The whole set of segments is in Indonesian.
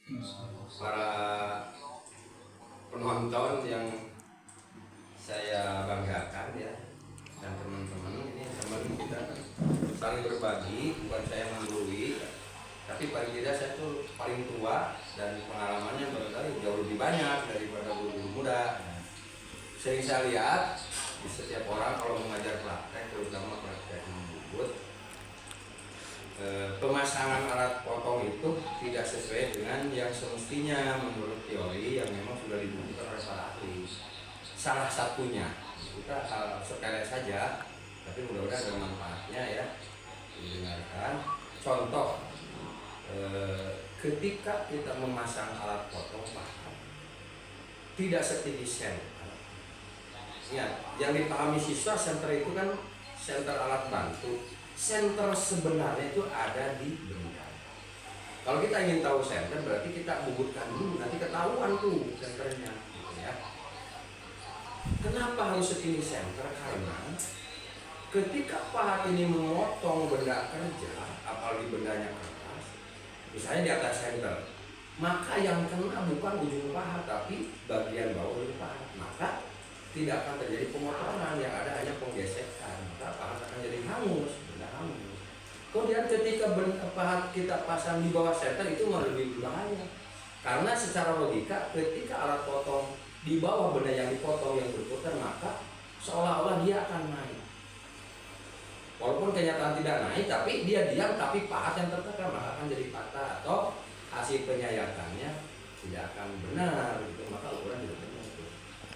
para penonton yang saya banggakan ya, dan teman-teman ini teman kita saling berbagi, bukan saya menggurui, tapi paling tidak saya tuh paling tua dan pengalamannya barangkali jauh lebih banyak daripada guru-guru muda. Sering saya lihat di setiap orang kalau mengajar praktek, terutama praktek membubut, pemasangan alat potong itu tidak sesuai dengan yang semestinya menurut teori yang memang sudah dibuktikan oleh para ahli. Salah satunya kita hal sepele saja, tapi mudah-mudahan ada manfaatnya ya, didengarkan. Contoh, ketika kita memasang alat potong pahat tidak setinggi senter. Ya, yang dipahami siswa senter itu kan senter alat bantu. Senter sebenarnya itu ada di benda. Kalau kita ingin tahu senter, berarti kita bubutkan dulu, nanti ketahuan tuh senternya, gitu ya. Kenapa harus setinggi senter? Karena ketika pahat ini memotong benda kerja, apalagi bendanya kertas, misalnya di atas senter, maka yang kena bukan ujung pahat, tapi bagian bawah ujung pahat. Maka tidak akan terjadi pemotongan, yang ada hanya penggesekan, maka pahat akan jadi hangus, benda hangus. Kemudian ketika pahat kita pasang di bawah senter itu lebih berbahaya, karena secara logika ketika alat potong di bawah benda yang dipotong yang berputar, maka seolah-olah dia akan naik. Walaupun kenyataan tidak naik, tapi dia diam, tapi pahat yang tertekan maka akan jadi patah atau hasil penyayatannya tidak akan benar, gitu. Maka ukuran tidak benar.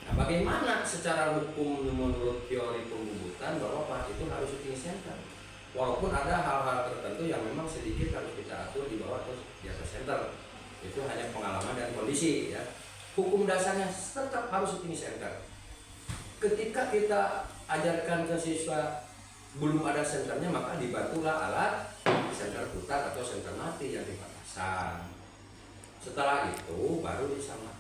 Nah, bagaimana secara hukum menurut teori pembubutan bahwa pahat itu harus setinggi senter? Walaupun ada hal-hal tertentu yang memang sedikit harus kita atur di bawah atau di atas senter. Itu hanya pengalaman dan kondisi ya. Hukum dasarnya tetap harus setinggi senter. Ketika kita ajarkan ke siswa belum ada senternya, maka dibantulah alat senter putar atau senter mati yang dipasang. Setelah itu baru disamakan.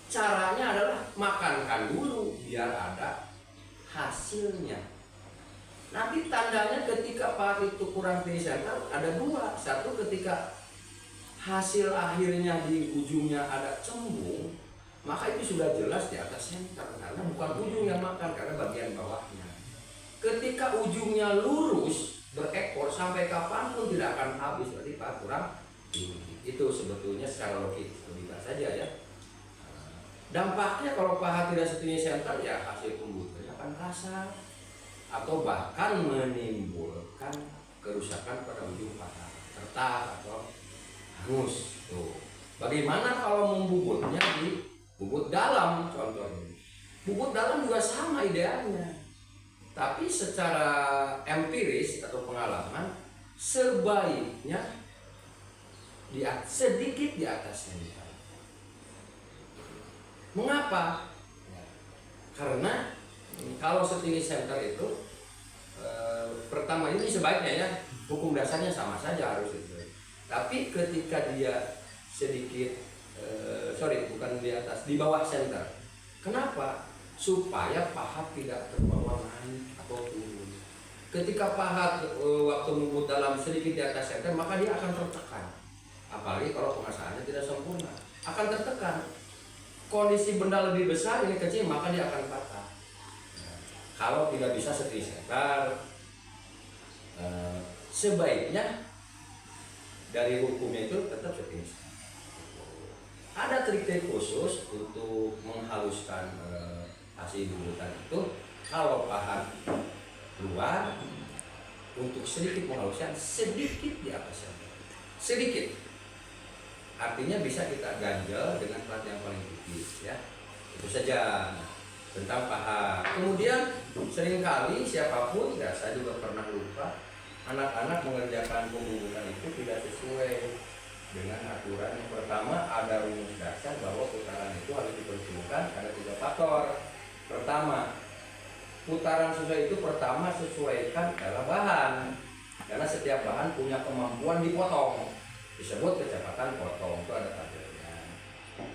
Caranya adalah makankan dulu biar ada hasilnya. Nanti tandanya ketika pahat itu kurang tinggi senter ada dua. Satu, ketika hasil akhirnya di ujungnya ada cembung, maka itu sudah jelas di atas senter, karena bukan ujung yang makan, karena bagian bawahnya. Ketika ujungnya lurus berekor sampai kapanpun tidak akan habis, berarti pahat kurang tinggi. Itu sebetulnya secara logis saja ya. Dampaknya kalau pahat tidak setinggi senter ya hasil pembuatannya akan kasar atau bahkan menimbulkan kerusakan pada ujung pahat, retak atau hangus. Tuh. Bagaimana kalau membubutnya di bubut dalam contohnya? Bubut dalam juga sama idealnya. Tapi secara empiris atau pengalaman sebaiknya sedikit di atas senter. Mengapa? Karena kalau setinggi senter itu pertama ini sebaiknya ya, hukum dasarnya sama saja harus itu. Tapi ketika dia sedikit bukan di atas, di bawah senter. Kenapa? Supaya pahat tidak terbawa naik atau turun. Ketika pahat waktu membubut dalam sedikit di atas senter, maka dia akan tertekan. Apalagi kalau pemasangannya tidak sempurna, akan tertekan. Kondisi benda lebih besar, ini kecil, maka dia akan patah. Kalau tidak bisa setinggi senter, sebaiknya dari hukumnya itu tetap setinggi senter. Ada trik-trik khusus untuk menghaluskan hasil bubutan itu. Kalau pahat keluar, untuk sedikit menghaluskan, sedikit di atas senter, sedikit. Artinya bisa kita ganjel dengan plat yang paling tipis ya. Itu saja tentang pahat. Kemudian seringkali siapapun, ya saya juga pernah lupa, anak-anak mengerjakan pembubutan itu tidak sesuai dengan aturan. Yang pertama, ada rumus dasar bahwa putaran itu harus diperhitungkan ada 3 faktor. Pertama, putaran sesuai itu pertama sesuaikan dalam bahan, karena setiap bahan punya kemampuan dipotong, disebut kecepatan potong, itu ada tabelnya.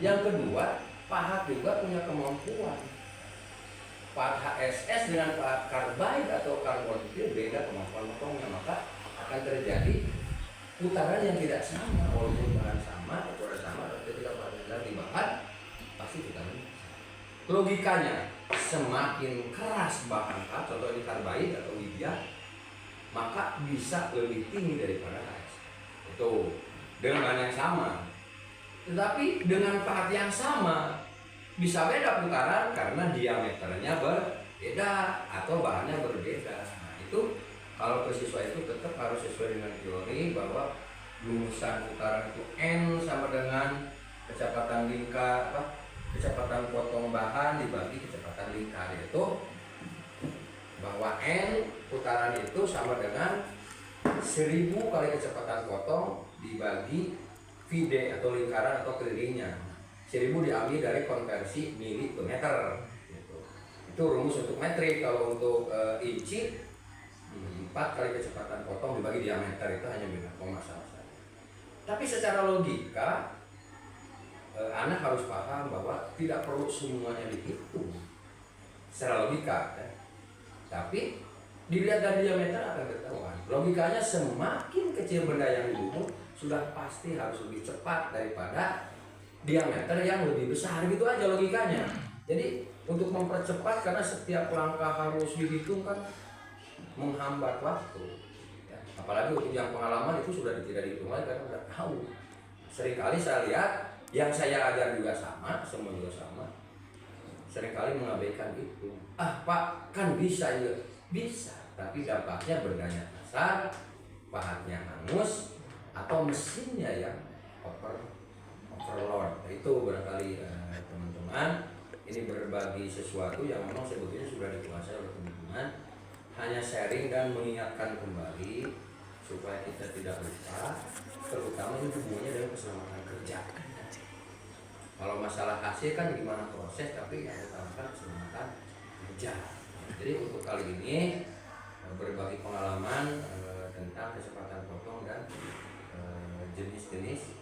Yang kedua, pahat juga punya kemampuan. Pahat HSS dengan pahat karbide atau karbon itu beda kemampuan potongnya, maka akan terjadi putaran yang tidak sama walaupun bahan sama atau logikanya semakin keras bahan K, contoh ini karbid atau lithium, maka bisa lebih tinggi daripada KS. Itu dengan bahan yang sama. Tetapi dengan pahat yang sama bisa beda putaran karena diameternya berbeda atau bahannya berbeda. Nah, itu kalau ke siswa itu tetap harus sesuai dengan teori bahwa rumusan putaran itu N sama dengan kecepatan lingkar, kecepatan potong bahan dibagi kecepatan lingkar, yaitu bahwa N putaran itu sama dengan 1000 kali kecepatan potong dibagi VD atau lingkaran atau kelilingnya. 1000 diambil dari konversi mili ke meter. Itu rumus untuk metrik. Kalau untuk inci 4 kali kecepatan potong dibagi diameter, itu hanya beda koma saja. Tapi secara logika anak harus paham bahwa tidak perlu semuanya dihitung secara logika ya. Tapi dilihat dari diameter akan ketahuan. Logikanya semakin kecil benda yang dibunuh sudah pasti harus lebih cepat daripada diameter yang lebih besar, gitu aja logikanya. Jadi untuk mempercepat, karena setiap langkah harus dihitung kan menghambat waktu ya. Apalagi untuk yang pengalaman itu sudah tidak dihitung lagi karena udah tahu. Seringkali saya lihat yang saya ajar juga sama, semua juga sama, seringkali mengabaikan itu. Pak, kan bisa ya, bisa, tapi dampaknya bendanya kasar, pahatnya hangus, atau mesinnya yang overload. Itu barangkali teman-teman, ini berbagi sesuatu yang memang sebetulnya sudah dikuasai oleh teman-teman, hanya sharing dan mengingatkan kembali supaya kita tidak lupa, terutama ini hubungannya dengan keselamatan kerja. Kalau masalah hasil kan gimana proses, tapi yang utama keselamatan kerja. Jadi untuk kali ini berbagi pengalaman tentang kecepatan potong dan jenis-jenis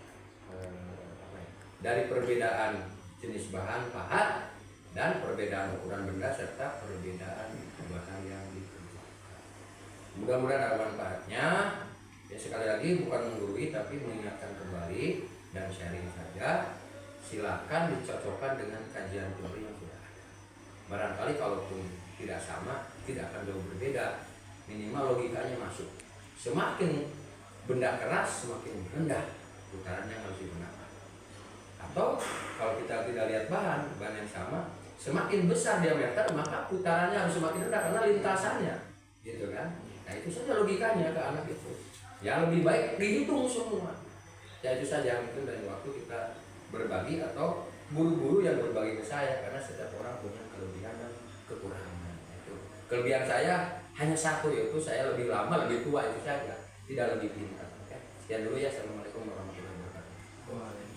dari perbedaan jenis bahan pahat dan perbedaan ukuran benda serta perbedaan bahan yang dikerjakan. Mudah-mudahan ada manfaatnya. Ya, sekali lagi bukan menggurui tapi mengingatkan kembali dan sharing saja. Silakan dicocokkan dengan kajian teori yang sudah ada. Barangkali kalaupun tidak sama, tidak akan jauh berbeda. Minimal logikanya masuk. Semakin benda keras semakin rendah putarannya harus digunakan. Atau kalau kita tidak lihat bahan yang sama, semakin besar diameter maka putarannya harus semakin rendah karena lintasannya, gitu kan? Nah itu saja logikanya ke anak itu. Ya lebih baik dihitung semua. Ya itu saja, mungkin dari waktu kita berbagi atau guru-guru yang berbagi ke saya, karena setiap orang punya kelebihan dan kekurangan. Itu kelebihan saya hanya satu, yaitu saya lebih lama, lebih tua, itu saja, tidak lebih pintar. Sekian dulu ya. Assalamualaikum warahmatullahi wabarakatuh.